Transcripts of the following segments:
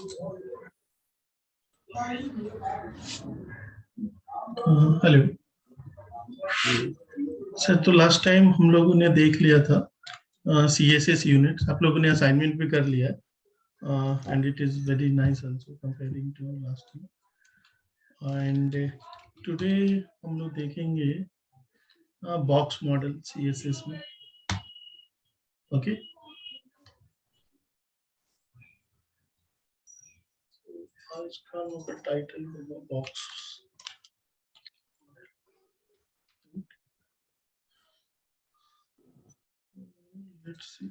Hello sir. तो last time हम लोगों ने देख लिया था CSS यूनिट, आप लोगों ने असाइनमेंट भी कर लिया है and it is very nice also comparing to last time. And today हम लोग देखेंगे बॉक्स मॉडल CSS में। ओके, आज का टाइटल होगा box. Let's see.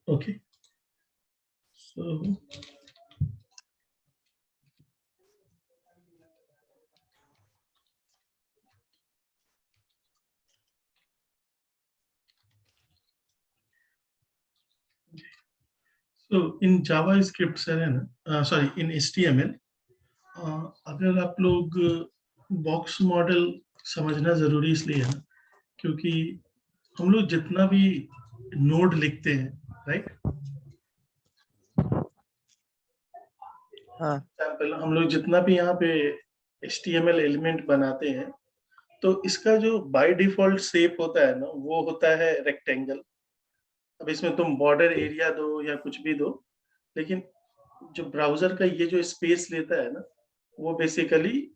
Okay, so in JavaScript sir है ना, सॉरी इन HTML, अगर आप लोग बॉक्स मॉडल समझना जरूरी इसलिए है ना, क्योंकि हम लोग जितना भी नोड लिखते हैं, राइट, एग्जाम्पल हम लोग जितना भी यहाँ पे HTML एलिमेंट बनाते हैं, तो इसका जो बाय डिफॉल्ट शेप होता है ना, वो होता है रेक्टेंगल। अब इसमें तुम बॉर्डर एरिया दो या कुछ भी दो, लेकिन जो ब्राउजर का ये जो स्पेस लेता है ना, वो बेसिकली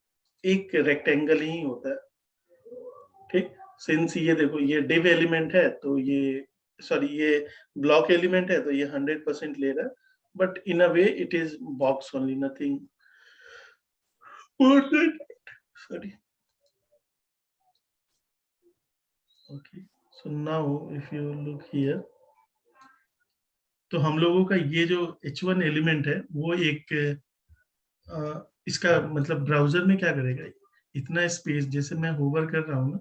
एक रेक्टेंगल ही होता है। ठीक, सिंस ये देखो ये डिव एलिमेंट है, तो ये सॉरी ये ब्लॉक एलिमेंट है, तो ये 100% ले रहा है, but in a way it is box only, nothing sorry. Okay, so now if you look here, तो हम लोगों का ये जो H1 एलिमेंट है वो एक इसका मतलब ब्राउजर में क्या करेगा, इतना स्पेस जैसे मैं होवर कर रहा हूँ ना,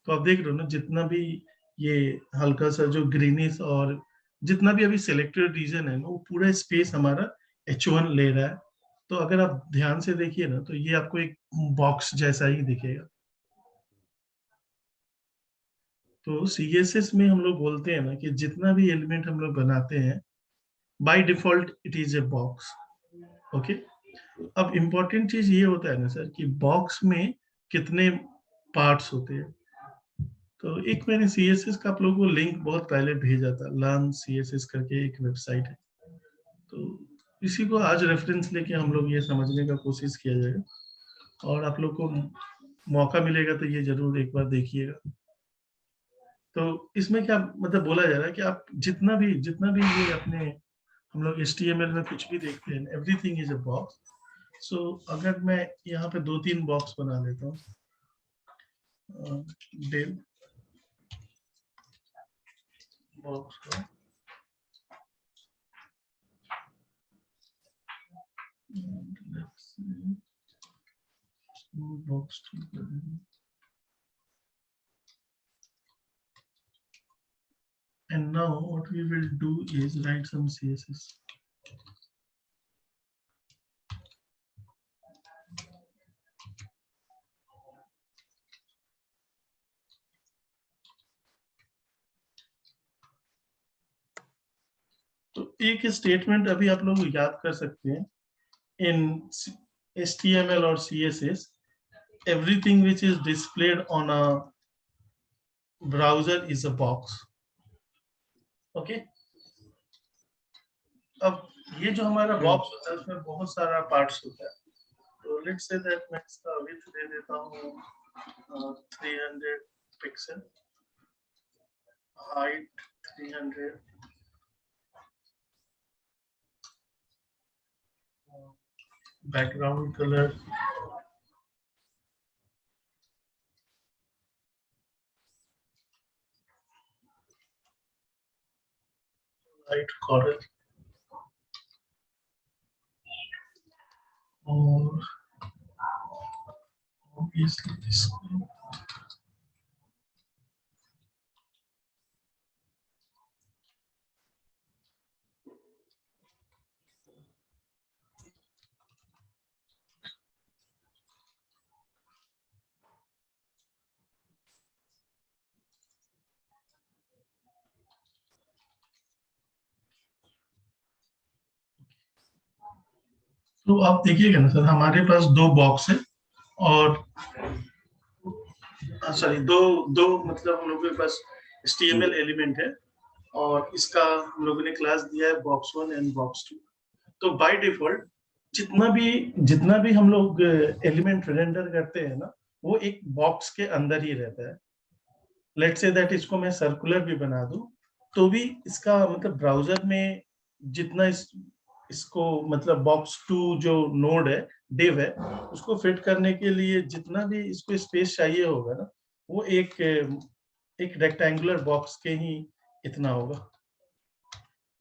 तो आप देख रहे हो ना, जितना भी ये हल्का सा जो ग्रीनिश और जितना भी अभी सिलेक्टेड रीजन है ना, वो पूरा स्पेस हमारा H1 ले रहा है। तो अगर आप ध्यान से देखिए ना, तो ये आपको एक बॉक्स जैसा ही दिखेगा। तो CSS में हम लोग बोलते हैं ना कि जितना भी एलिमेंट हम लोग बनाते हैं, by default it is a box. Okay, अब इम्पोर्टेंट चीज ये होता है ना सर कि बॉक्स में कितने पार्ट्स होते हैं। तो एक मैंने CSS का आप लोगों को लिंक बहुत पहले भेजा था, लर्न CSS करके एक वेबसाइट है, तो इसी को आज रेफरेंस लेके हम लोग ये समझने का कोशिश किया जाएगा, और आप लोग को मौका मिलेगा तो ये जरूर एक बार देखिएगा। तो इसमें क्या मतलब बोला जा रहा है कि आप जितना भी ये अपने हम लोग HTML में कुछ भी देखते हैं, एवरीथिंग इज अ बॉक्स। सो अगर मैं यहाँ पे 2-3 बॉक्स बना लेता हूँ, डेल बॉक्स का, let's see, बॉक्स 2 कर देंगे। And now what we will do is write some CSS. तो एक स्टेटमेंट अभी आप लोग याद कर सकते हैं, इन HTML और CSS, everything which is displayed on a browser is a box. Okay, अब ये जो हमारा बॉक्स होता है उसमें बहुत सारा पार्ट्स होता है। तो लेट्स से दैट मैं इसका विड्थ दे देता हूँ 300 pixel, height 300, background colour light coral और obviously इसको तो आप देखिएगा ना सर, हमारे पास दो बॉक्स है और सॉरी दो दो मतलब हम लोगों के पास HTML एलिमेंट है और इसका हम लोगों ने क्लास दिया है बॉक्स 1 एंड बॉक्स 2। तो बाय डिफॉल्ट जितना भी हम लोग एलिमेंट रेंडर करते हैं ना, वो एक बॉक्स के अंदर ही रहता है। लेट्स से दैट इसको मैं सर्कुलर भी बना दूं तो भी इसका मतलब ब्राउजर में जितना इसको मतलब बॉक्स 2 जो नोड है, डिव है, उसको फिट करने के लिए जितना भी इसको स्पेस चाहिए होगा ना, वो एक रेक्टेंगुलर बॉक्स के ही इतना होगा।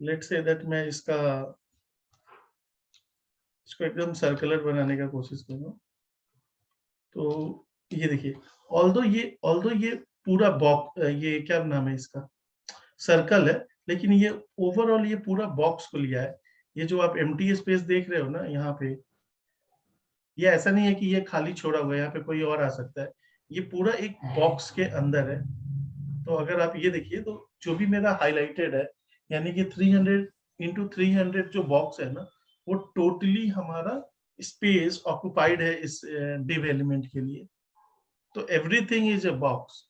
लेट्स से दैट मैं इसको एकदम सर्कुलर बनाने का कोशिश करूँ। तो ये देखिए, ऑल्दो ये पूरा बॉक्स, ये क्या नाम है इसका, सर्कल है, लेकिन ये ओवरऑल ये पूरा बॉक्स को लिया है। ये जो आप एम्प्टी स्पेस देख रहे हो ना यहाँ पे, ये ऐसा नहीं है कि ये खाली छोड़ा हुआ है, यहाँ पे कोई और आ सकता है। ये पूरा एक बॉक्स के अंदर है। तो अगर आप ये देखिए तो जो भी मेरा हाईलाइटेड है, यानी कि 300 इंटू 300 जो बॉक्स है ना, वो टोटली हमारा स्पेस ऑक्युपाइड है इस डिव एलिमेंट के लिए। तो everything is a box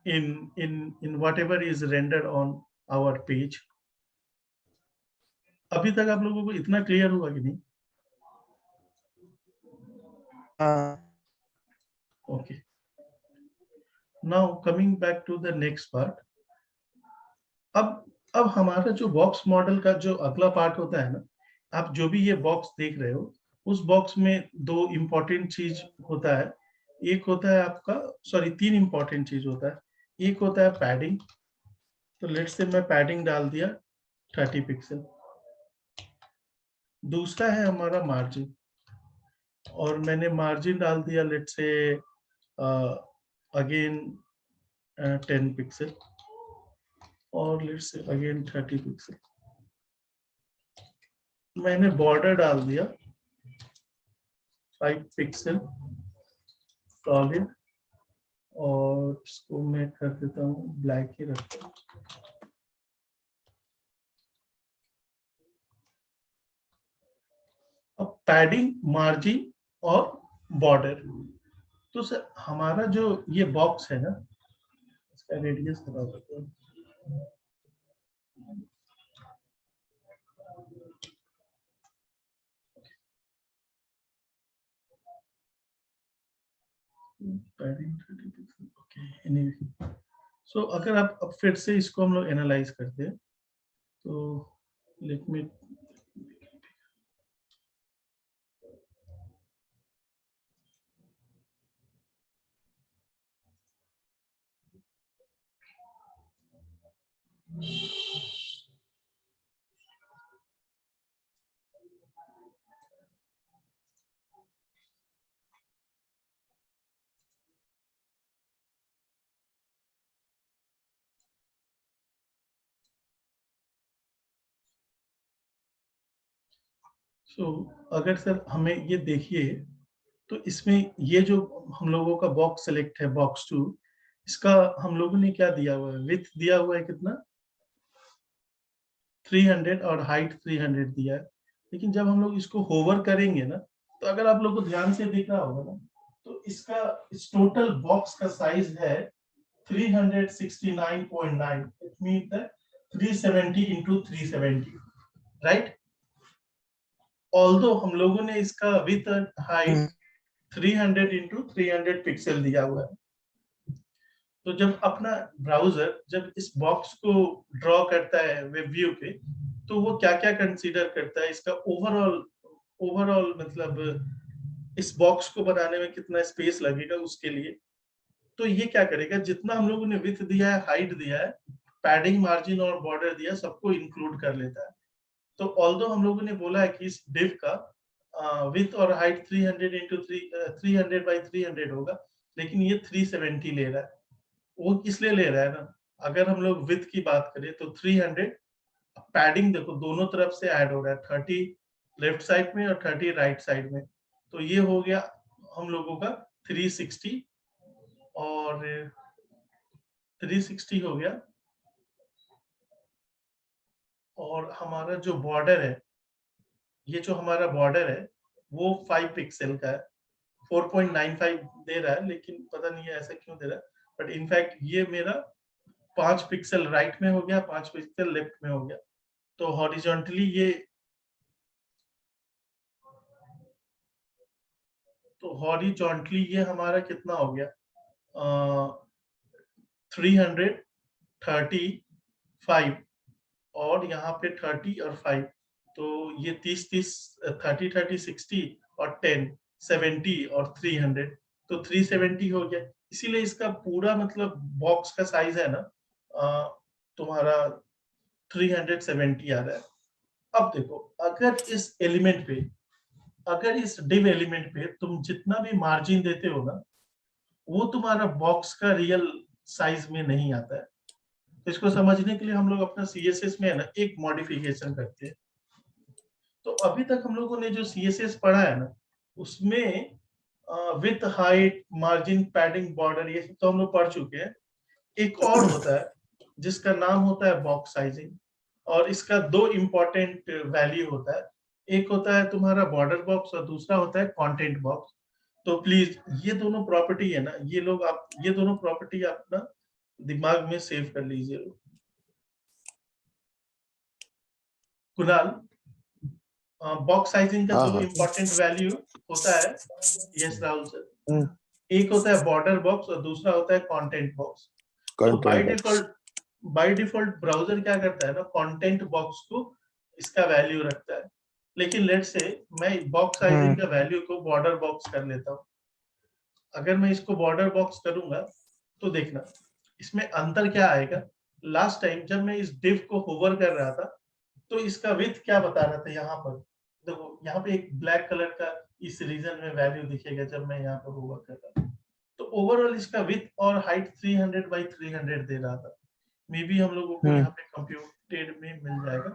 in whatever is rendered on our page। अभी तक आप लोगों को इतना क्लियर हुआ कि नहीं? Okay, now coming back to the next part. अब हमारा जो बॉक्स मॉडल का जो अगला पार्ट होता है ना, आप जो भी ये बॉक्स देख रहे हो, उस बॉक्स में दो इंपॉर्टेंट चीज होता है। एक होता है आपका, सॉरी, तीन इंपॉर्टेंट चीज होता है। एक होता है पैडिंग। तो लेट्स से मैं पैडिंग डाल दिया 30 पिक्सल। दूसरा है हमारा मार्जिन, और मैंने मार्जिन डाल दिया लेट्स से अगेन 10 पिक्सल, और लेट्स से अगेन 30 पिक्सल। मैंने बॉर्डर डाल दिया 5 पिक्सल सॉलिड, और इसको मैं कर देता हूँ ब्लैक ही रखता हूँ। अब पैडिंग, मार्जिन और बॉर्डर। तो सर हमारा जो ये बॉक्स है ना, इसका रेडियस बता देता हूँ। Padding 30 pixel, okay. एनीवे, सो अगर आप अब फिर से इसको हम लोग एनालाइज करते हैं, तो लेट मी, अगर सर हमें ये देखिए, तो इसमें ये जो हम लोगों का बॉक्स सेलेक्ट है बॉक्स 2, इसका हम लोगों ने क्या दिया हुआ है, विड्थ दिया हुआ है कितना, 300, और हाइट 300 दिया है। लेकिन जब हम लोग इसको होवर करेंगे ना, तो अगर आप लोग को ध्यान से दिख रहा होगा ना, तो इसका इस टोटल बॉक्स का साइज है 369.9। It mean that 370 into 370, right. Although हम लोगों ने इसका विथ हाइट 300 इंटू 300 पिक्सल दिया हुआ है। तो जब अपना ब्राउजर जब इस बॉक्स को ड्रॉ करता है वेब व्यू पे, तो वो क्या क्या कंसीडर करता है, इसका ओवरऑल ओवरऑल मतलब इस बॉक्स को बनाने में कितना स्पेस लगेगा उसके लिए। तो ये क्या करेगा, जितना हम लोगों ने विड्थ दिया है, हाइट दिया है, पैडिंग, मार्जिन और बॉर्डर दिया, सबको इंक्लूड कर लेता है। तो ऑल्दो हम लोगों ने बोला है कि इस डिव का विथ और हाइट 300 इंटू 300 बाई 300 होगा, लेकिन ये 370 ले रहा है। वो किस लिए ले रहा है ना, अगर हम लोग विथ की बात करें तो 300, पैडिंग देखो दोनों तरफ से ऐड हो रहा है, 30 लेफ्ट साइड में और 30 राइट साइड में, तो ये हो गया हम लोगों का 360 और 360 हो गया। और हमारा जो बॉर्डर है, ये जो हमारा बॉर्डर है वो 5 पिक्सल का है, 4.95 दे रहा है, लेकिन पता नहीं है ऐसा क्यों दे रहा है, बट इनफैक्ट ये मेरा 5 पिक्सल राइट में हो गया, 5 पिक्सल लेफ्ट में हो गया। तो हॉरिजॉन्टली ये, तो हॉरिजॉन्टली ये हमारा कितना हो गया, 335 और यहाँ पे 30 और 5, तो ये 30 30 30 60 और 10 70 और 300, तो 370 हो गया। इसीलिए इसका पूरा मतलब बॉक्स का साइज है ना तुम्हारा 370 आ रहा है। अब देखो, अगर इस एलिमेंट पे, अगर इस डिव एलिमेंट पे तुम जितना भी मार्जिन देते हो ना, वो तुम्हारा बॉक्स का रियल साइज में नहीं आता है। तो इसको समझने के लिए हम लोग अपना सीएसएस में है ना एक मॉडिफिकेशन करते हैं। तो अभी तक हम लोगों ने जो सीएसएस पढ़ा है ना, उसमें with, height, margin, padding, border, ये सब तो हम लोग पढ़ चुके हैं। एक और होता है जिसका नाम होता है बॉक्स साइजिंग, और इसका दो इंपॉर्टेंट वैल्यू होता है, एक होता है तुम्हारा बॉर्डर बॉक्स और दूसरा होता है कंटेंट बॉक्स। तो प्लीज ये दोनों प्रॉपर्टी है ना, ये लोग आप ये दोनों प्रॉपर्टी अपना दिमाग में सेव कर लीजिए। कुणाल, बॉक्स साइजिंग का दो इंपॉर्टेंट वैल्यू होता है। यस राहुल सर, एक होता है बॉर्डर बॉक्स और दूसरा होता है कंटेंट बॉक्स। तो बाय डिफॉल्ट ब्राउजर क्या करता है ना, कंटेंट बॉक्स को इसका वैल्यू रखता है, लेकिन लेट्स से मैं बॉक्स साइजिंग का वैल्यू को बॉर्डर बॉक्स कर लेता हूँ। अगर मैं इसको बॉर्डर बॉक्स करूंगा तो देखना इसमें अंतर क्या आएगा। लास्ट टाइम जब मैं इस डिव को होवर कर रहा था तो इसका विड्थ क्या बता रहा था, यहाँ पर देखो, यहाँ पे एक ब्लैक कलर का इस रीजन में वैल्यू दिखेगा जब मैं यहाँ पर होवर कर रहा था। तो ओवरऑल इसका विड्थ और हाइट 300 बाई 300 दे रहा था। मे बी हम लोगों को यहाँ पे कंप्यूटेड में मिल जाएगा।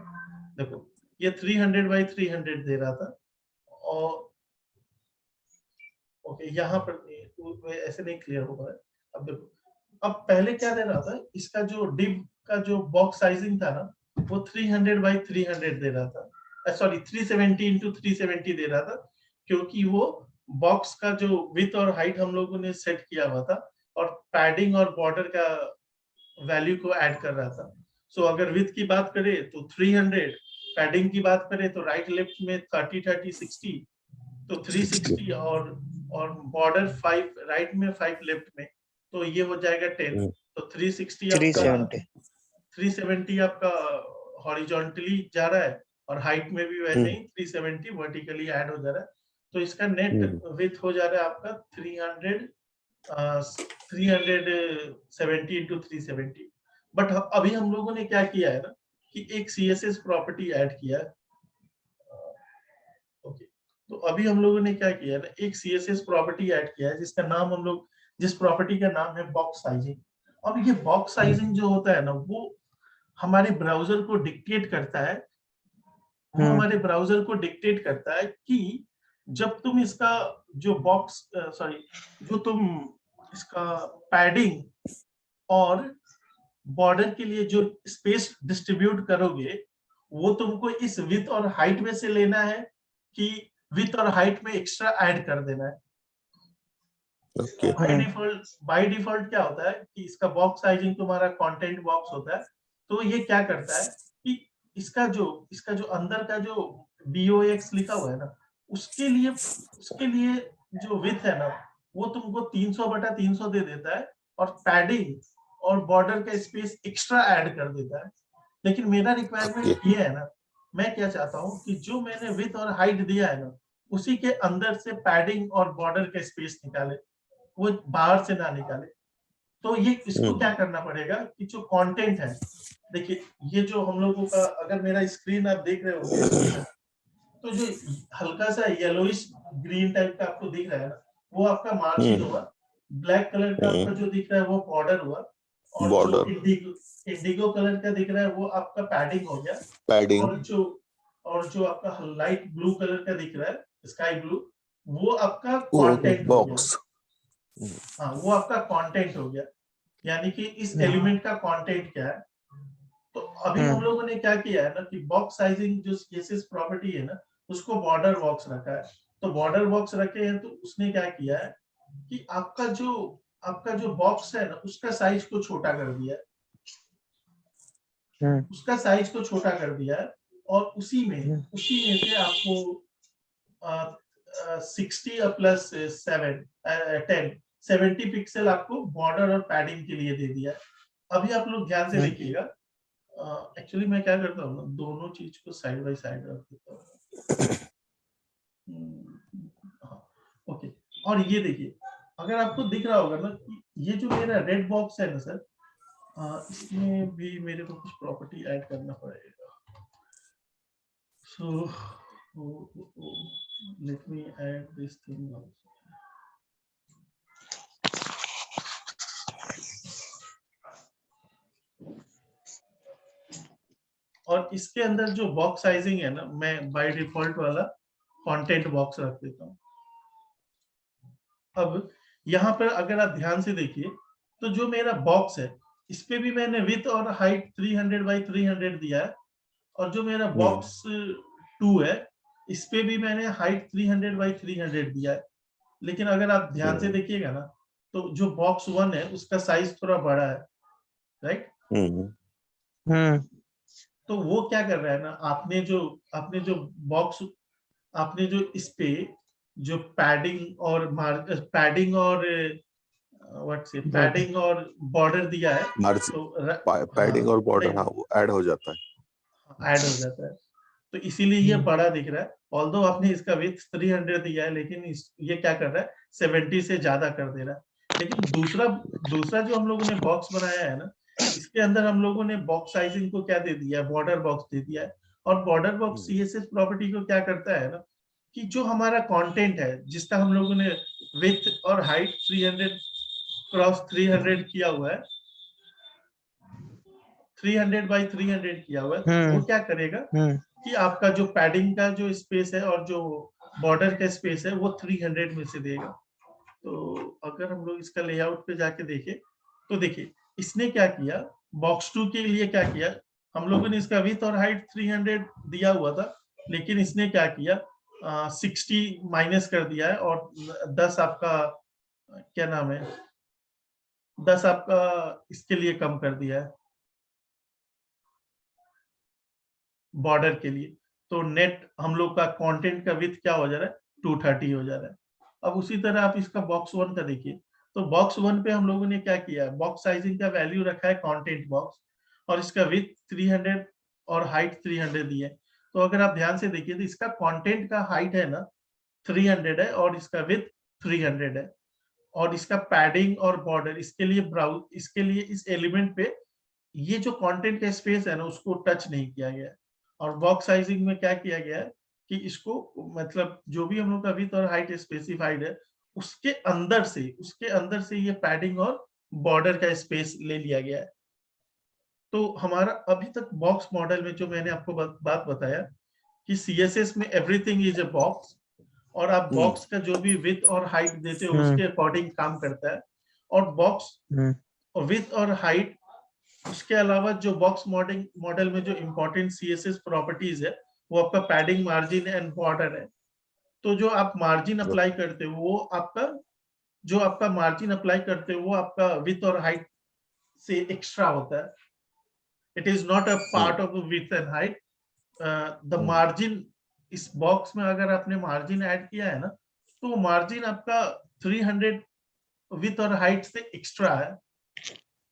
देखो ये 300 बाई 300 दे रहा था, और ओके यहाँ पर ऐसे नहीं क्लियर हो रहा है। अब देखो, अब पहले क्या दे रहा था, इसका जो डिव का जो बॉक्स साइजिंग था ना, वो 300 बाई 300 दे रहा था, सॉरी 370 इंटू 370 दे रहा था, क्योंकि वो बॉक्स का जो विथ और हाइट हम लोगों ने सेट किया हुआ था और पैडिंग और बॉर्डर का वैल्यू को ऐड कर रहा था। सो अगर विथ की बात करें तो 300, पैडिंग की बात करें तो राइट लेफ्ट में 30 30 60, तो 360 और बॉर्डर 5 राइट में 5 लेफ्ट में, तो ये हो जाएगा 10। तो 360 आपका 370 आपका हॉरिजॉन्टली जा रहा है और हाइट में भी वैसे ही 370 वर्टिकली ऐड हो जा रहा है। तो इसका नेट विथ हो जा रहा है आपका 370 इंटू 370। बट अभी हम लोगों ने क्या किया है ना कि एक सीएसएस प्रॉपर्टी ऐड किया है। ओके, तो अभी हम लोगों ने क्या किया है ना, एक सीएसएस प्रॉपर्टी ऐड किया है जिसका नाम हम लोग, जिस प्रॉपर्टी का नाम है बॉक्स साइजिंग। अब ये बॉक्स साइजिंग जो होता है ना, वो हमारे ब्राउजर को डिक्टेट करता है, वो हमारे ब्राउजर को डिक्टेट करता है कि जब तुम इसका जो बॉक्स सॉरी जो तुम इसका पैडिंग और बॉर्डर के लिए जो स्पेस डिस्ट्रीब्यूट करोगे, वो तुमको इस विड्थ और हाइट में से लेना है कि विड्थ और हाइट में एक्स्ट्रा ऐड कर देना है। बाय डिफॉल्ट क्या होता है कि इसका बॉक्स साइजिंग तुम्हारा कंटेंट बॉक्स होता है, तो ये क्या करता है कि इसका जो अंदर का जो BOX लिखा हुआ है ना, उसके लिए जो विड्थ है ना, वो तुमको 300 बटा 300 दे देता है, और पैडिंग और बॉर्डर का स्पेस एक्स्ट्रा ऐड कर देता है। लेकिन मेरा रिक्वायरमेंट ये है ना, मैं क्या चाहता हूँ कि जो मैंने विड्थ और हाइट दिया है ना, उसी के अंदर से पैडिंग और बॉर्डर का स्पेस निकाले, वो बाहर से ना निकाले। तो ये इसको क्या करना पड़ेगा कि जो कंटेंट है, देखिए ये जो हम लोगों का, अगर मेरा स्क्रीन आप देख रहे हो तो जो हल्का सा येलोइश ग्रीन टाइप का आपको दिख रहा है ना, वो आपका मार्जिन हुआ। ब्लैक कलर का आपका जो दिख रहा है वो बॉर्डर हुआ, और जो बॉर्डर, इंडिगो कलर का दिख रहा है वो आपका पैडिंग हो गया, पैडिंग, और जो आपका लाइट ब्लू कलर का दिख रहा है, स्काई ब्लू, वो आपका वो कंटेंट हो गया। बॉक्स। हाँ, वो आपका कंटेंट हो गया, यानी कि इस एलिमेंट का कंटेंट क्या है। तो अभी हम लोगों ने क्या किया है ना कि बॉक्स साइजिंग जो सीएसएस प्रॉपर्टी है ना, उसको बॉर्डर बॉक्स रखा है। तो बॉर्डर बॉक्स रखे हैं तो उसने क्या किया है कि आपका जो बॉक्स है ना, उसका साइज को छोटा कर दिया है, उसका साइज को छोटा कर दिया है, और उसी में से आपको 60 प्लस 70 पिक्सल आपको बॉर्डर और पैडिंग के लिए दे दिया है। अभी आप लोग ध्यान से देखिएगा, एक्चुअली मैं क्या करता हूँ ना, दोनों चीज को साइड बाय साइड रख देता हूँ। ओके, और ये देखिए, अगर आपको दिख रहा होगा ना कि ये जो मेरा रेड बॉक्स है ना सर, इसमें भी मेरे को कुछ प्रॉपर्टी ऐड करना पड़ेगा। So let me add this thing also. और इसके अंदर जो बॉक्स साइजिंग है ना, मैं बाय डिफॉल्ट वाला कंटेंट बॉक्स रख देता हूँ। अब यहाँ पर अगर आप ध्यान से देखिए तो जो मेरा बॉक्स है, इस पे भी मैंने विड्थ और हाइट 300 बाई 300 दिया है, और जो मेरा बॉक्स 2 है, इस पे भी मैंने हाइट 300 बाई 300 दिया है। लेकिन अगर आप ध्यान से देखिएगा ना, तो जो बॉक्स 1 है उसका साइज थोड़ा बड़ा है, राइट। तो वो क्या कर रहा है ना, आपने जो बॉक्स, आपने जो इस पे जो पैडिंग और व्हाट से पैडिंग और बॉर्डर दिया है, तो पैडिंग और बॉर्डर, हाँ वो ऐड हो जाता है, ऐड हो जाता है। तो इसीलिए ये बड़ा दिख रहा है, ऑल्दो आपने इसका विड्थ 300 दिया है, लेकिन ये क्या कर रहा है, 70 से ज्यादा कर दे रहा है। लेकिन दूसरा जो हम लोगों ने बॉक्स बनाया है ना, इसके अंदर हम लोगों ने बॉक्स साइजिंग को क्या दे दिया है, बॉर्डर बॉक्स दे दिया है। और बॉर्डर बॉक्स सीएसएस प्रॉपर्टी को क्या करता है ना, कि जो हमारा कंटेंट है, जिसका हम लोगों ने विड्थ और हाइट 300 क्रॉस 300 किया हुआ है, 300 बाई 300 किया हुआ है, तो वो क्या करेगा कि आपका जो पैडिंग का जो स्पेस है और जो बॉर्डर का स्पेस है वो 300 में से देगा। तो अगर हम लोग इसका लेआउट पे जाके देखें तो देखिए, इसने क्या किया, बॉक्स 2 के लिए क्या किया, हम लोगों ने इसका विड्थ और हाइट 300 दिया हुआ था, लेकिन इसने क्या किया, 60 माइनस कर दिया है, और 10 आपका क्या नाम है, 10 आपका इसके लिए कम कर दिया है, बॉर्डर के लिए। तो नेट हम लोग का कंटेंट का विड्थ क्या हो जा रहा है, 230 हो जा रहा है। अब उसी तरह आप इसका बॉक्स 1 का देखिए, तो बॉक्स 1 पे हम लोगों ने क्या किया है, बॉक्स साइजिंग का वैल्यू रखा है कंटेंट बॉक्स, और इसका विड्थ 300 और हाइट 300 दी है। तो अगर आप ध्यान से देखिए तो इसका कंटेंट का हाइट है ना 300 है, और इसका विड्थ 300 है, और इसका पैडिंग और बॉर्डर इसके लिए इस एलिमेंट पे ये जो कंटेंट का स्पेस है ना, उसको टच नहीं किया गया है। और बॉक्स साइजिंग में क्या किया गया है कि इसको, मतलब जो भी हम लोग का विड्थ और हाइट स्पेसिफाइड है, उसके अंदर से ये पैडिंग और बॉर्डर का स्पेस ले लिया गया है। तो हमारा अभी तक बॉक्स मॉडल में जो मैंने आपको बात बताया कि सीएसएस में एवरीथिंग इज अ बॉक्स, और आप बॉक्स का जो भी विड्थ और हाइट देते हो उसके अकॉर्डिंग काम करता है। और बॉक्स विड्थ और हाइट, उसके अलावा जो बॉक्स मॉडल में जो इंपॉर्टेंट सीएसएस प्रॉपर्टीज है, वो आपका पैडिंग, मार्जिन एंड बॉर्डर है। तो जो आप मार्जिन अप्लाई करते हो वो आपका मार्जिन अप्लाई करते हो वो आपका विड्थ और हाइट से एक्स्ट्रा होता है। It is not a part of width and height. The margin, इस बॉक्स में अगर आपने मार्जिन ऐड किया है ना, तो वो मार्जिन आपका 300 विड्थ और हाइट से एक्स्ट्रा है,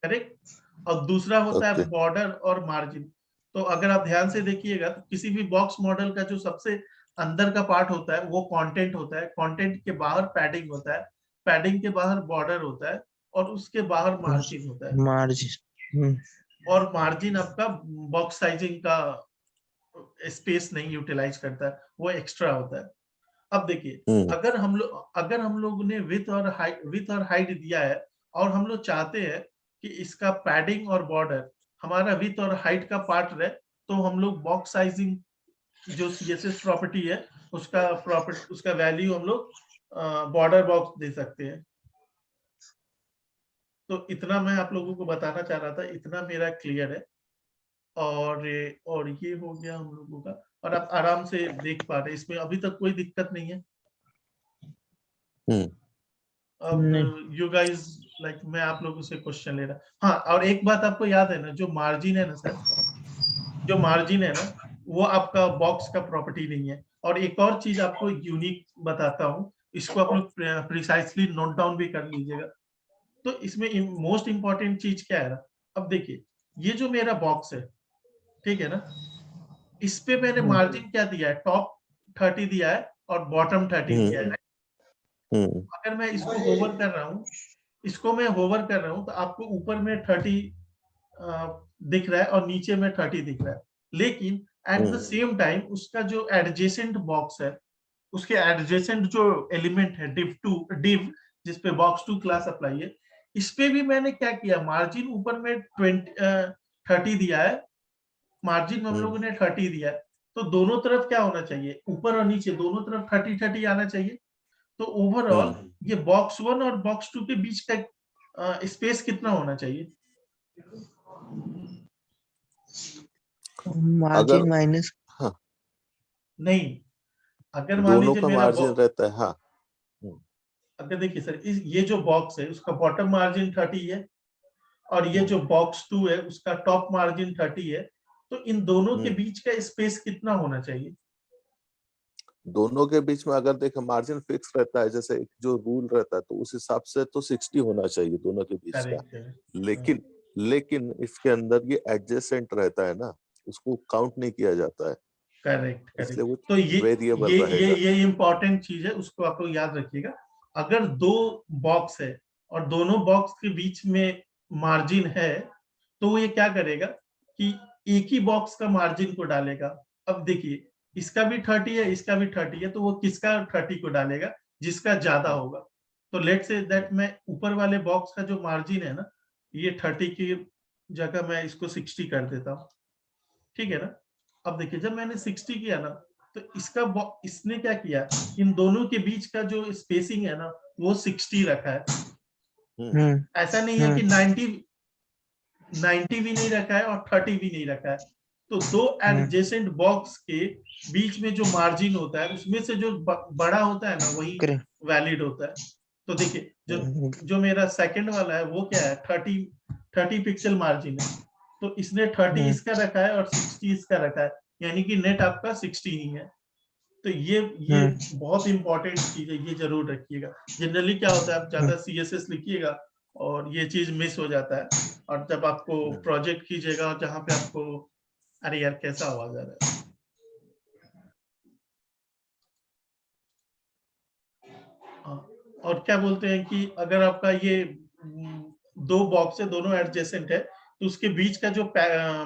करेक्ट। और दूसरा होता है बॉर्डर और मार्जिन। तो अगर आप ध्यान से देखिएगा तो किसी भी बॉक्स मॉडल का जो सबसे अंदर का पार्ट होता है वो कंटेंट होता है, कंटेंट के बाहर पैडिंग होता है, पैडिंग के बाहर बॉर्डर होता है, और उसके बाहर मार्जिन होता है, मार्जिन। और मार्जिन आपका बॉक्स साइजिंग का स्पेस नहीं यूटिलाइज करता है, वो एक्स्ट्रा होता है। अब देखिए, अगर हम लोग ने विथ और हाइट दिया है, और हम लोग चाहते हैं कि इसका पैडिंग और बॉर्डर हमारा विथ और हाइट का पार्ट रहे, तो हम लोग बॉक्स साइजिंग जो CSS प्रॉपर्टी है उसका वैल्यू हम लोग बॉर्डर बॉक्स दे सकते हैं। तो इतना मैं आप लोगों को बताना चाह रहा था, इतना मेरा क्लियर है। और ये हो गया हम लोगों का, और आप आराम से देख पा रहे हैं, इसमें अभी तक कोई दिक्कत नहीं है। अब यू गाइस लाइक मैं आप लोगों से क्वेश्चन ले रहा। हाँ, और एक बात आपको याद है ना, जो मार्जिन है ना सर, जो मार्जिन है ना, वो आपका बॉक्स का प्रॉपर्टी नहीं है। और एक और चीज आपको यूनिक बताता हूँ, इसको आप लोग प्रिसाइसली नोट डाउन भी कर लीजिएगा। तो इसमें मोस्ट इंपॉर्टेंट चीज क्या है ना, अब देखिए, ये जो मेरा बॉक्स है, ठीक है ना, इस पे मैंने मार्जिन क्या दिया है, टॉप 30 दिया है और बॉटम 30 दिया है। अगर मैं इसको होवर कर रहा हूँ, तो आपको ऊपर में 30 दिख रहा है और नीचे में 30 दिख रहा है। लेकिन एट द सेम टाइम उसका जो एडजेसेंट बॉक्स है, उसके एडजेसेंट जो एलिमेंट है div जिसपे box2 क्लास अप्लाई है, इस पे भी मैंने क्या किया, मार्जिन ऊपर में 30 दिया है, मार्जिन हम लोगों ने 30 दिया है। तो दोनों तरफ क्या होना चाहिए, ऊपर और नीचे दोनों तरफ 30 आना चाहिए। तो ओवरऑल ये box1 और box2 के बीच का स्पेस कितना होना चाहिए? मार्जिन माइनस नहीं, अगर मान दोनों लीजिए का मेरा मार्जिन रहता है। हाँ, अगर देखिए सर, ये जो बॉक्स है उसका बॉटम मार्जिन 30 है, और ये जो box2 है उसका टॉप मार्जिन 30 है। तो इन दोनों के बीच का स्पेस कितना होना चाहिए? दोनों के बीच में अगर देखें मार्जिन फिक्स रहता है, जैसे एक जो रूल रहता है, तो उस हिसाब से तो 60 होना चाहिए दोनों के बीच का। करेक्ट। लेकिन इसके अंदर ये एडजेसेंट रहता है ना, उसको काउंट नहीं किया जाता है, करेक्ट। इसलिए वो तो वेरिएबल रहेगा। ये इम्पोर्टेंट चीज है, उसको आप लोग याद रखिएगा। अगर दो बॉक्स है और दोनों बॉक्स के बीच में मार्जिन है, तो वो ये क्या करेगा कि एक ही बॉक्स का मार्जिन को डालेगा। अब देखिए, इसका भी 30 है, इसका भी 30 है, तो वो किसका 30 को डालेगा, जिसका ज्यादा होगा। तो लेट्स से दैट मैं ऊपर वाले बॉक्स का जो मार्जिन है ना, ये 30 की जगह मैं इसको 60 कर देता हूँ, ठीक है ना। अब देखिए, जब मैंने 60 किया ना, तो इसने क्या किया, इन दोनों के बीच का जो स्पेसिंग है ना, वो 60 रखा है। ऐसा नहीं है कि 90 भी नहीं रखा है और 30 भी नहीं रखा है। तो दो एडजेसेंट बॉक्स के बीच में जो मार्जिन होता है, उसमें से जो बड़ा होता है ना, वही वैलिड होता है। तो देखिए, जो मेरा सेकंड वाला है वो क्या है, 30 पिक्सल मार्जिन है। तो इसने 30 इसका रखा है और 60 इसका रखा है, यानी कि नेट आपका 60 ही है। तो ये बहुत इंपॉर्टेंट चीज है, ये जरूर रखिएगा। जनरली क्या होता है, आप ज्यादा CSS लिखिएगा और ये चीज मिस हो जाता है, और जब आपको प्रोजेक्ट कीजिएगा और जहां पे आपको, अरे यार कैसा आवाज आ रहा है, और क्या बोलते हैं कि अगर आपका ये दो बॉक्स है, दोनों एडजेसेंट है, तो उसके बीच का जो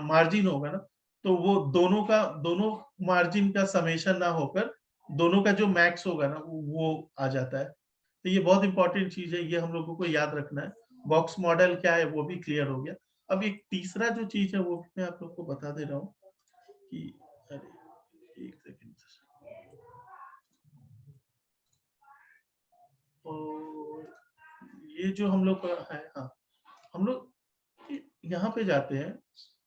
मार्जिन होगा ना, तो वो दोनों मार्जिन का समेशन ना होकर दोनों का जो मैक्स होगा ना, वो आ जाता है। तो ये बहुत इंपॉर्टेंट चीज है, ये हम लोगों को याद रखना है। बॉक्स मॉडल क्या है वो भी क्लियर हो गया। अब एक तीसरा जो चीज है वो मैं आप लोग को बता दे रहा हूँ कि, अरे एक सेकेंड, तो ये जो हम लोग है, हाँ, हम लोग यहाँ पे जाते हैं,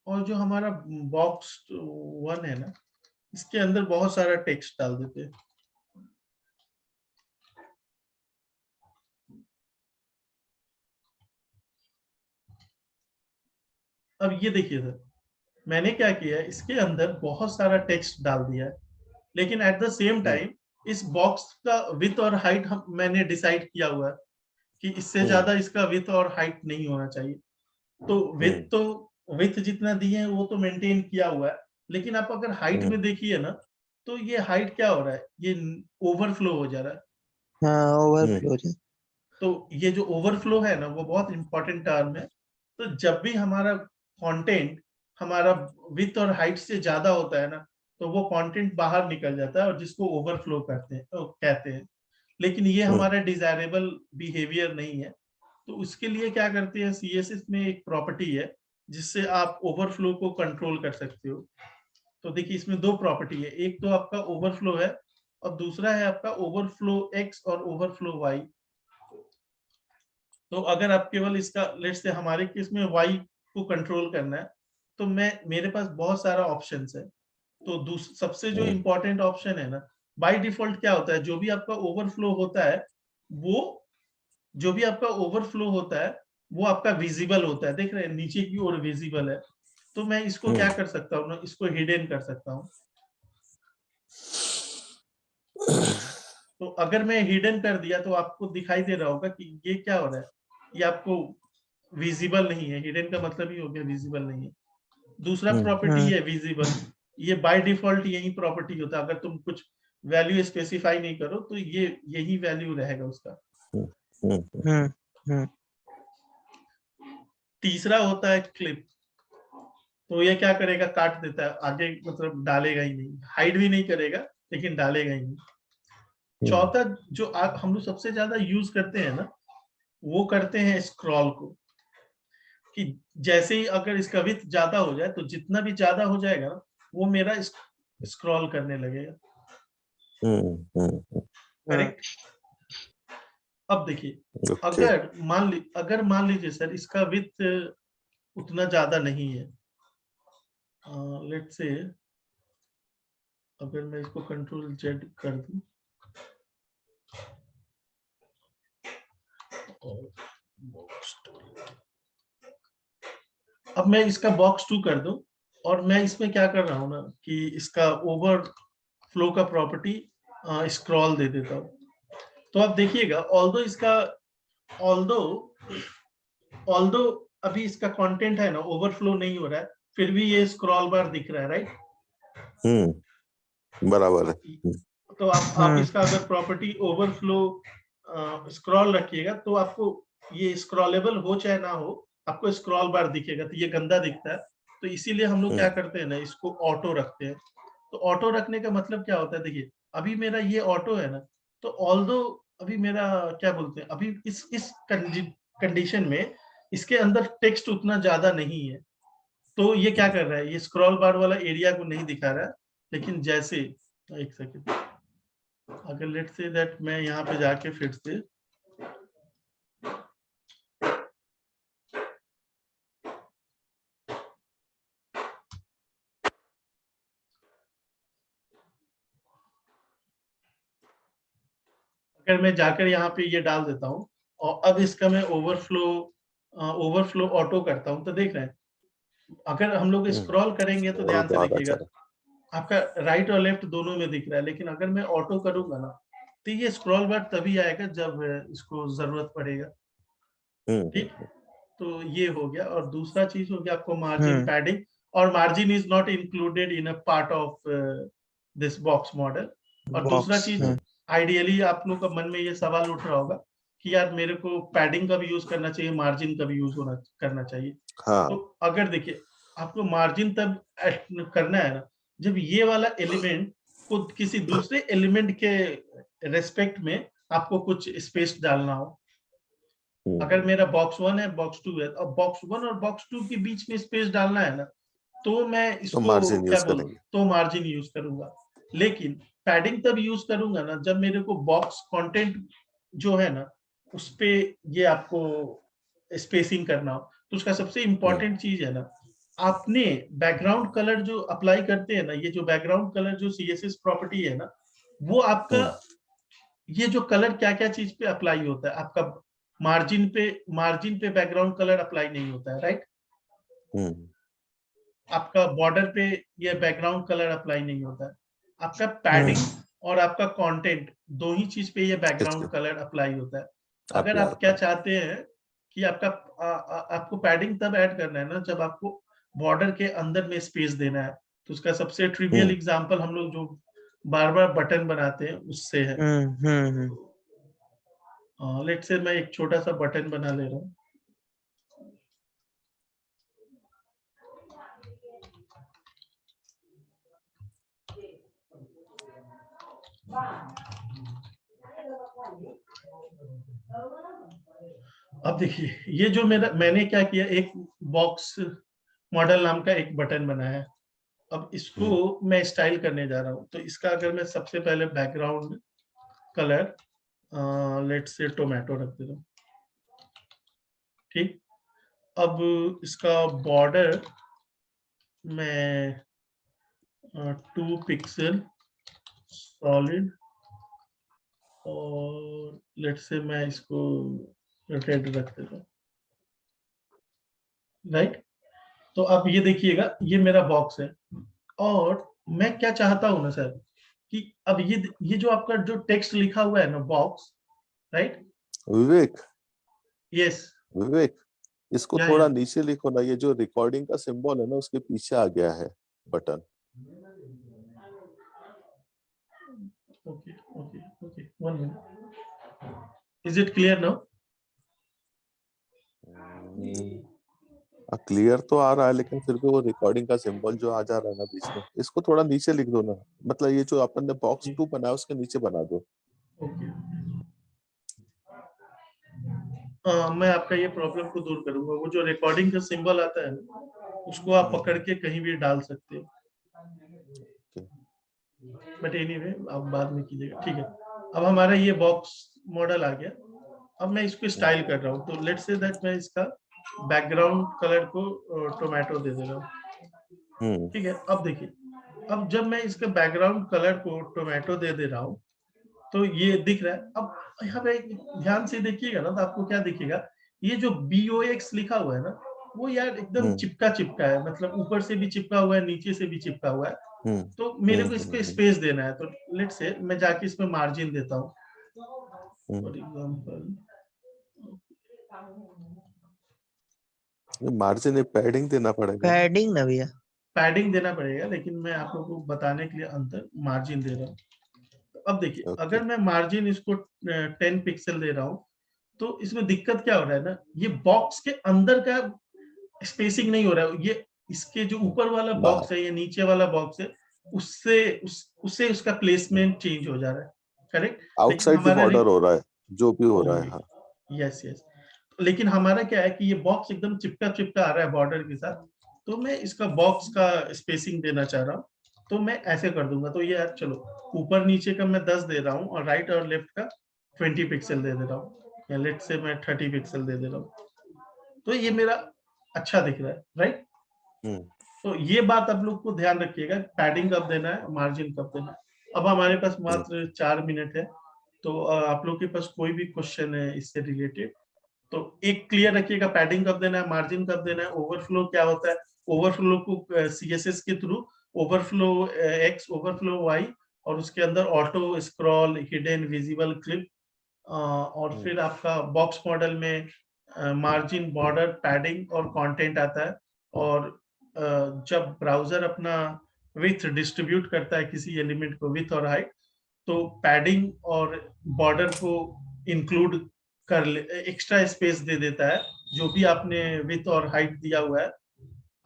और जो हमारा box1 है ना, इसके अंदर बहुत सारा टेक्स्ट डाल देते हैं। अब ये देखिए सर, मैंने क्या किया है, इसके अंदर बहुत सारा टेक्स्ट डाल दिया है, लेकिन एट द सेम टाइम इस बॉक्स का विथ और हाइट मैंने डिसाइड किया हुआ है कि इससे ज्यादा इसका विथ और हाइट नहीं होना चाहिए। तो विथ जितना दिए हैं वो तो मेंटेन किया हुआ है, लेकिन आप अगर हाइट में देखिए ना, तो ये हाइट क्या हो रहा है, ये ओवरफ्लो हो जा रहा है। हाँ, ओवरफ्लो। तो ये जो ओवरफ्लो है ना, वो बहुत इंपॉर्टेंट टर्म है। तो जब भी हमारा कंटेंट हमारा विड्थ और हाइट से ज्यादा होता है ना, तो वो कंटेंट बाहर निकल जाता है और जिसको ओवरफ्लो करते हैं कहते हैं। लेकिन ये हमारा डिजायरेबल बिहेवियर नहीं है। तो उसके लिए क्या करते हैं, सीएसएस में एक प्रॉपर्टी है जिससे आप ओवरफ्लो को कंट्रोल कर सकते हो। तो देखिए इसमें दो प्रॉपर्टी है, एक तो आपका ओवरफ्लो है और दूसरा है आपका ओवरफ्लो एक्स और ओवरफ्लो वाई। तो अगर आप केवल इसका लेट्स से हमारे केस में वाई को कंट्रोल करना है, तो मेरे पास बहुत सारा ऑप्शंस है। तो सबसे जो इम्पोर्टेंट ऑप्शन है ना, बाय डिफॉल्ट क्या होता है, जो भी आपका ओवरफ्लो होता है वो आपका विजिबल होता है। देख रहे हैं नीचे की ओर विजिबल है। तो मैं इसको क्या कर सकता हूँ ना, इसको हिडन कर सकता हूँ। तो अगर मैं हिडन कर दिया तो आपको दिखाई दे रहा होगा कि ये क्या हो रहा है, ये आपको विजिबल नहीं है। हिडन का मतलब ही हो गया विजिबल नहीं है। दूसरा प्रॉपर्टी है विजिबल। ये बाय डिफॉल्ट यही प्रॉपर्टी होता है, अगर तुम कुछ वैल्यू स्पेसिफाई नहीं करो तो ये यही वैल्यू रहेगा उसका। तीसरा होता है क्लिप। तो ये क्या करेगा, काट देता है आगे, मतलब डालेगा ही नहीं, हाइड भी नहीं करेगा लेकिन डालेगा ही नहीं। चौथा जो हम लोग सबसे ज्यादा यूज करते हैं ना, वो करते हैं स्क्रॉल को, कि जैसे ही अगर इसका विड्थ ज्यादा हो जाए तो जितना भी ज्यादा हो जाएगा ना, वो मेरा स्क्रॉल करने लगेगा। करेक्ट। अब देखिए अगर मान लीजिए सर इसका विड्थ उतना ज्यादा नहीं है, लेट्स से अगर मैं इसको कंट्रोल जेड कर दूं अब मैं इसका बॉक्स 2 कर दूं, और मैं इसमें क्या कर रहा हूं ना कि इसका ओवरफ्लो का प्रॉपर्टी स्क्रॉल दे देता हूं। तो आप देखिएगा ऑल्दो अभी इसका कंटेंट है ना ओवरफ्लो नहीं हो रहा है, फिर भी ये स्क्रॉल बार दिख रहा है, राइट। बराबर है। तो आप इसका अगर प्रॉपर्टी ओवरफ्लो स्क्रॉल रखिएगा तो आपको ये स्क्रॉलेबल हो चाहे ना हो, आपको स्क्रॉल बार दिखेगा। तो ये गंदा दिखता है, तो इसीलिए हम लोग क्या करते हैं ना, इसको ऑटो रखते हैं। तो ऑटो रखने का मतलब क्या होता है, देखिए अभी मेरा ये ऑटो है ना, तो ऑल्दो अभी मेरा क्या बोलते हैं, अभी इस कंडीशन में इसके अंदर टेक्स्ट उतना ज्यादा नहीं है, तो ये क्या कर रहा है, ये स्क्रॉल बार वाला एरिया को नहीं दिखा रहा है। लेकिन जैसे एक सेकेंड, अगर लेट्स से दैट मैं यहाँ पे जाके फिर से अगर मैं जाकर यहाँ पे ये डाल देता हूँ और अब इसका मैं ओवरफ्लो ऑटो करता हूँ, तो देख रहे हैं अगर हम लोग स्क्रॉल करेंगे तो ध्यान से देखिएगा आपका राइट और लेफ्ट दोनों में दिख रहा है। लेकिन अगर मैं ऑटो करूंगा ना, तो ये स्क्रॉल बार तभी आएगा जब इसको जरूरत पड़ेगा। ठीक, तो ये हो गया। और दूसरा चीज हो गया आपको मार्जिन पैडिंग, और margin is not included in a part of this box model. और दूसरा चीज, आइडियली आप लोग का मन में ये सवाल उठ रहा होगा कि यार मेरे को पैडिंग का भी यूज करना चाहिए, मार्जिन का भी यूज करना चाहिए। तो अगर देखिए आपको मार्जिन तब करना है ना, जब ये वाला एलिमेंट को किसी दूसरे एलिमेंट के रेस्पेक्ट में आपको कुछ स्पेस डालना हो। अगर मेरा बॉक्स 1 है, बॉक्स 2 है, अब बॉक्स 1 और बॉक्स 2 के बीच में स्पेस डालना है ना, तो मैं इसको क्या बोलूं, तो मार्जिन यूज करूंगा। लेकिन पैडिंग तब यूज करूंगा ना जब मेरे को बॉक्स कंटेंट जो है ना उस पे ये आपको स्पेसिंग करना हो। तो उसका सबसे इंपॉर्टेंट चीज है ना, आपने बैकग्राउंड कलर जो अप्लाई करते हैं ना, ये जो बैकग्राउंड कलर जो सीएसएस प्रॉपर्टी है ना, वो आपका ये जो कलर क्या क्या चीज पे अप्लाई होता है, आपका मार्जिन पे बैकग्राउंड कलर अप्लाई नहीं होता है, राइट। आपका बॉर्डर पे ये बैकग्राउंड कलर अप्लाई नहीं होता है। आपका पैडिंग और आपका कंटेंट दो ही चीज पे ये बैकग्राउंड कलर अप्लाई होता है। अगर आप क्या चाहते हैं कि आपको पैडिंग तब ऐड करना है ना जब आपको बॉर्डर के अंदर में स्पेस देना है। तो उसका सबसे ट्रिवियल एग्जांपल हम लोग जो बार बार बटन बनाते हैं उससे है। लेट्स से मैं एक छोटा सा बटन बना ले रहा हूँ। अब देखिए ये जो मैंने क्या किया, एक बॉक्स मॉडल नाम का एक बटन बनाया। अब इसको मैं स्टाइल करने जा रहा हूँ। तो इसका अगर मैं सबसे पहले background colour let's say tomato रख देता हूँ, ठीक। अब इसका बॉर्डर मैं 2 पिक्सल सॉलिड और लेट्स से मैं इसको रेड रख देता हूँ, राइट। तो अब ये देखिएगा ये मेरा बॉक्स है। और मैं क्या चाहता हूँ ना सर कि अब ये जो आपका जो टेक्स्ट लिखा हुआ है ना बॉक्स, राइट। विवेक, यस। विवेक, इसको या थोड़ा नीचे लिखो ना, ये जो रिकॉर्डिंग का सिंबल है ना उसके पीछे आ गया है button. Okay okay okay, 1 minute. Is it clear now? Clear तो आ रहा है, लेकिन फिर भी वो रिकॉर्डिंग का सिंबल जो आ जा रहा है ना बीच में, इसको थोड़ा नीचे लिख दो ना। मतलब ये जो अपन ने बॉक्स 2 बनाया उसके नीचे बना दो। ओके। मैं आपका ये प्रॉब्लम को दूर करूंगा। वो जो रिकॉर्डिंग का सिंबल आता है ना, उसको आप पकड़ के कहीं भी डाल सकते हो। बट एनीवे आप बाद में कीजिएगा, ठीक है। अब हमारा ये बॉक्स मॉडल आ गया। अब मैं इसको स्टाइल कर रहा हूँ। तो लेट्स से दैट मैं इसका बैकग्राउंड कलर को टोमेटो दे दे रहा हूँ, ठीक है। अब देखिए, अब जब मैं इसके बैकग्राउंड कलर को टोमेटो दे रहा हूँ तो ये दिख रहा है। अब यहाँ पे ध्यान से देखिएगा ना तो आपको क्या दिखेगा, ये जो BOX लिखा हुआ है ना, वो यार एकदम चिपका चिपका है। मतलब ऊपर से भी चिपका हुआ है, नीचे से भी चिपका हुआ है। तो मेरे को इसको स्पेस देना है। तो लेट्स से मैं जाके इसमें मार्जिन देता हूँ फॉर एग्जांपल। मार्जिन पैडिंग देना पड़ेगा। पैडिंग ना भैया, पैडिंग देना पड़ेगा, लेकिन मैं आप लोगों को बताने के लिए अंतर मार्जिन दे रहा हूँ। तो अब देखिए, अगर मैं मार्जिन इसको 10 पिक्सल दे रहा हूँ तो इसमें दिक्कत क्या हो रहा है ना, ये बॉक्स के अंदर का स्पेसिंग नहीं हो रहा है। ये इसके जो ऊपर वाला बॉक्स है या नीचे वाला बॉक्स है, उससे उसका प्लेसमेंट चेंज हो जा रहा है, करेक्ट। आउटसाइड द बॉर्डर हो रहा है, जो भी हो रहा है। हाँ, यस यस। लेकिन हमारा क्या है कि ये बॉक्स एकदम चिपका चिपका आ रहा है बॉर्डर के साथ। तो मैं इसका बॉक्स का स्पेसिंग देना चाह रहा हूँ। तो मैं ऐसे कर दूंगा। तो ये यार चलो, ऊपर नीचे का मैं 10 दे रहा हूँ और राइट और लेफ्ट का 20 पिक्सल दे रहा हूँ, या लेट से मैं 30 पिक्सल दे रहा हूँ। तो ये मेरा अच्छा दिख रहा है, राइट। तो ये बात आप लोग को ध्यान रखिएगा, पैडिंग कब देना है, मार्जिन कब देना है। अब हमारे पास मात्र 4 मिनट है। तो आप लोग के पास कोई भी क्वेश्चन है इससे रिलेटेड तो एक क्लियर रखिएगा, पैडिंग कब देना है, मार्जिन कब देना है। ओवरफ्लो क्या होता है, ओवरफ्लो को CSS के through overflow X, overflow Y, और उसके अंदर auto scroll, hidden, visible, clip, और फिर आपका बॉक्स मॉडल में मार्जिन, बॉर्डर, पैडिंग और कंटेंट आता है। और जब ब्राउजर अपना विथ डिस्ट्रीब्यूट करता है किसी एलिमेंट को विथ और हाइट, तो पैडिंग और बॉर्डर को इंक्लूड कर ले, एक्स्ट्रा स्पेस दे देता है जो भी आपने विथ और हाइट दिया हुआ है।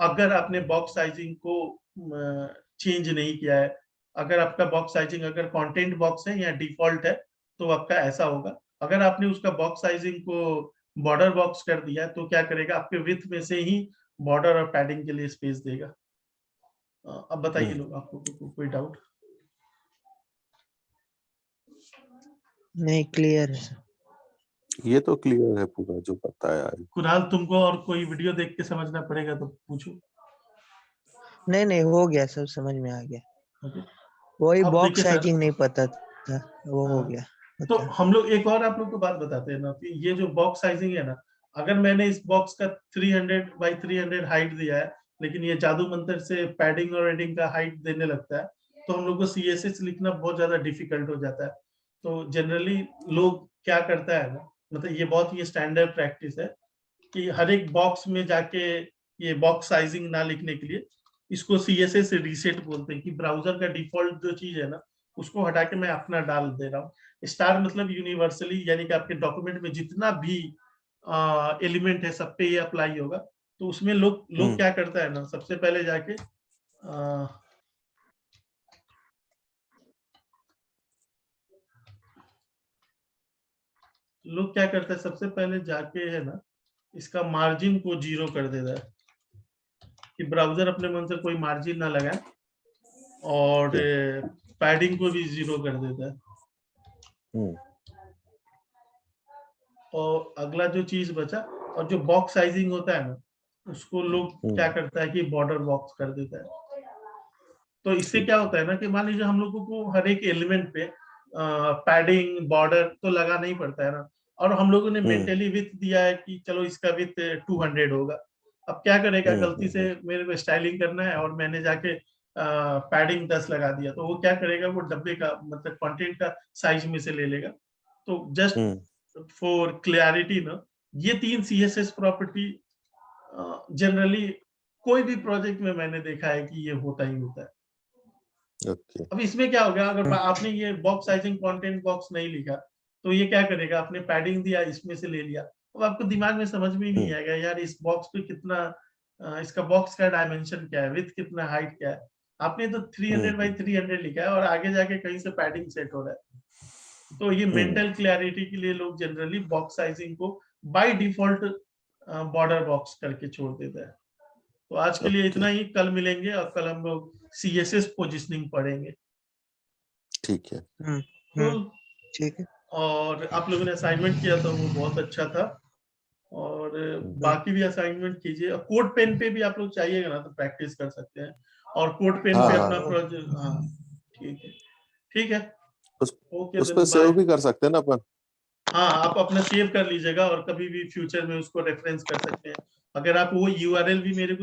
अगर आपने बॉक्स साइजिंग को चेंज नहीं किया है, अगर आपका बॉक्स साइजिंग अगर कंटेंट बॉक्स है या डिफॉल्ट है, तो आपका ऐसा होगा। अगर आपने उसका बॉक्स साइजिंग को बॉर्डर बॉक्स कर दिया तो क्या करेगा, आपके विथ में से ही बॉर्डर और पैडिंग के लिए स्पेस देगा। अब बताइए लोग, आपको कोई डाउट? नहीं क्लियर है सर। ये तो क्लियर है पूरा जो बताया है। कुणाल, तुमको और कोई वीडियो देख के समझना पड़ेगा तो पूछो। नहीं नहीं हो गया, सब समझ में आ गया। ओके। वही अब बॉक्स देखिए सर, साइजिंग नहीं पता था, वो हो गया। तो अच्छा हम लोग एक और आप लोग को बात बताते हैं ना कि ये जो बॉक्स साइजिंग है ना, अगर मैंने इस बॉक्स का 300 बाई 300 हाइट दिया है, लेकिन ये जादू मंत्र से पैडिंग और एडिंग का हाइट देने लगता है, तो हम लोग को CSS लिखना बहुत ज्यादा डिफिकल्ट हो जाता है। तो जनरली लोग क्या करता है ना, मतलब ये बहुत ही स्टैंडर्ड प्रैक्टिस है कि हर एक बॉक्स में जाके ये बॉक्स साइजिंग ना लिखने के लिए इसको CSS रीसेट बोलते हैं, कि ब्राउजर का डिफॉल्ट जो चीज है ना उसको हटा के मैं अपना डाल दे रहा हूँ। स्टार मतलब यूनिवर्सली, यानी कि आपके डॉक्यूमेंट में जितना भी एलिमेंट है सब पे ये अप्लाई होगा। तो उसमें लोग क्या करता है ना, सबसे पहले जाके लोग क्या करता है, सबसे पहले जाके है ना इसका मार्जिन को 0 कर देता है कि ब्राउजर अपने मन से कोई मार्जिन ना लगाए, और पैडिंग को भी 0 कर देता है। और अगला जो चीज बचा, और जो बॉक्स साइजिंग होता है ना, उसको लोग क्या करता है कि बॉर्डर बॉक्स कर देता है। तो इससे क्या होता है ना कि मान लीजिए हम लोगों को हर एक एलिमेंट पे पैडिंग बॉर्डर तो लगाना ही पड़ता है ना, और हम लोगों ने मेंटली विथ दिया है कि चलो इसका विथ 200 होगा। अब क्या करेगा, गलती से मेरे को स्टाइलिंग करना है और मैंने जाके पैडिंग 10 लगा दिया, तो वो क्या करेगा, वो डब्बे का मतलब कंटेंट का साइज में से ले लेगा। तो जस्ट फॉर क्लैरिटी ना, ये 3 CSS प्रॉपर्टी जनरली कोई भी प्रोजेक्ट में मैंने देखा है कि ये होता ही होता है। Okay. अब इसमें क्या हो गया, अगर आपने ये बॉक्स साइजिंग कंटेंट बॉक्स नहीं लिखा, तो ये क्या करेगा, आपने पैडिंग दिया इसमें से ले लिया, अब आपको दिमाग में समझ में ही नहीं आएगा यार इस बॉक्स पे कितना, इसका बॉक्स का डायमेंशन क्या है, विड्थ कितना, हाइट क्या है। आपने तो 300 बाई 300 लिखा है और आगे जाके कहीं से पैडिंग सेट हो रहा है। तो ये मेंटल क्लैरिटी के लिए लोग जनरली बॉक्स साइजिंग को बाय डिफॉल्ट बॉर्डर बॉक्स करके छोड़ देते हैं। तो आज के लिए इतना ही, कल मिलेंगे और कल हम लोग CSS पोजिशनिंग पढ़ेंगे। ठीक है। ठीक है। और आप लोगों ने असाइनमेंट किया था वो बहुत अच्छा था, और बाकी भी असाइनमेंट कीजिए। और कोड पेन पे भी आप लोग चाहिएगा ना तो प्रैक्टिस कर सकते हैं, और कोड पेन पे अपना प्रोजेक्ट, हाँ ठीक है ओके, उस पे सेव भी कर सकते हैं ना अपन। हाँ, आप अपना सेव कर लीजिएगा और कभी भी फ्यूचर में उसको रेफरेंस कर सकते हैं। अगर आप वो URL भी मेरे को